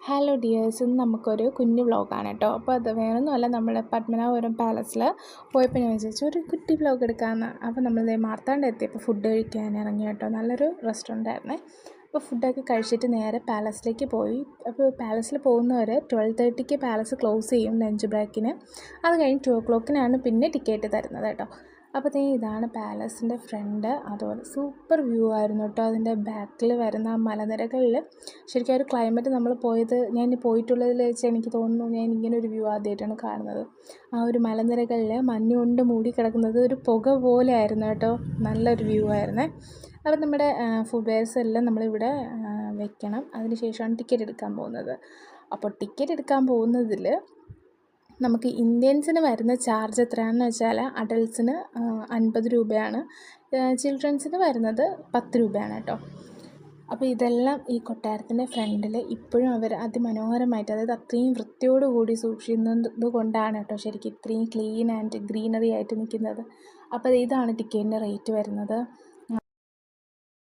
Hello dears, ഇന്ന് നമുക്കൊരു കുഞ്ഞു വ്ളോഗാണ് കേട്ടോ. അപ്പോൾ അത് വേറൊന്നുമല്ല, നമ്മൾ പത്മനാഭപുരം പാലസിൽ പോയപ്പോൾ ഞാൻ വിചാരിച്ചു ഒരു കുട്ടി വ്ളോഗ് എടുക്കാമെന്ന്. അപ്പോൾ നമ്മളിതേ മാർത്താണ്ഡ എത്തിയപ്പോൾ ഫുഡ് കഴിക്കാൻ ഇറങ്ങി കേട്ടോ. നല്ലൊരു റെസ്റ്റോറൻ്റ് ആയിരുന്നേ. അപ്പോൾ ഫുഡൊക്കെ കഴിച്ചിട്ട് നേരെ പാലസിലേക്ക് പോയി. അപ്പോൾ പാലസിൽ പോകുന്നവർ 12:30 പാലസ് ക്ലോസ് ചെയ്യും ലഞ്ച് ബ്രേക്കിന്. അത് കഴിഞ്ഞ് 2 o'clock പിന്നെ ടിക്കറ്റ് തരുന്നത് കേട്ടോ. അപ്പോൾ ഇതാണ് പാലസിൻ്റെ ഫ്രണ്ട്. അതുപോലെ സൂപ്പർ വ്യൂ ആയിരുന്നു കേട്ടോ. അതിൻ്റെ ബാക്കിൽ വരുന്ന ആ മലനിരകളിൽ ശരിക്കും ആ ഒരു ക്ലൈമറ്റ് നമ്മൾ ഞാൻ പോയിട്ടുള്ളതിൽ വെച്ച് എനിക്ക് തോന്നുന്നു ഞാൻ ഇങ്ങനെ ഒരു വ്യൂ ആദ്യമായിട്ടാണ് കാണുന്നത്. ആ ഒരു മലനിരകളിൽ മഞ്ഞുകൊണ്ട് മൂടി കിടക്കുന്നത് ഒരു പുക പോലെ ആയിരുന്നു കേട്ടോ. നല്ലൊരു വ്യൂ ആയിരുന്നേ. അപ്പോൾ നമ്മുടെ ഫുഡ് വെയർസ് എല്ലാം നമ്മളിവിടെ വെക്കണം. അതിന് ശേഷമാണ് ടിക്കറ്റ് എടുക്കാൻ പോകുന്നത്. അപ്പോൾ ടിക്കറ്റ് എടുക്കാൻ പോകുന്നതിൽ നമുക്ക് ഇന്ത്യൻസിന് വരുന്ന ചാർജ് എത്രയാണെന്ന് വെച്ചാൽ അഡൾട്ട്സിന് 50 രൂപയാണ്, ചിൽഡ്രൻസിന് വരുന്നത് 10 രൂപയാണ് കേട്ടോ. അപ്പോൾ ഇതെല്ലാം ഈ കൊട്ടാരത്തിൻ്റെ ഫ്രണ്ടിൽ ഇപ്പോഴും അവർ അതിമനോഹരമായിട്ട്, അതായത് അത്രയും വൃത്തിയോടുകൂടി സൂക്ഷിക്കുന്നത് കൊണ്ടാണ് കേട്ടോ ശരിക്കും ഇത്രയും ക്ലീൻ ആൻഡ് ഗ്രീനറി ആയിട്ട് നിൽക്കുന്നത്. അപ്പോൾ ഇതാണ് ടിക്കറ്റിൻ്റെ റേറ്റ് വരുന്നത്.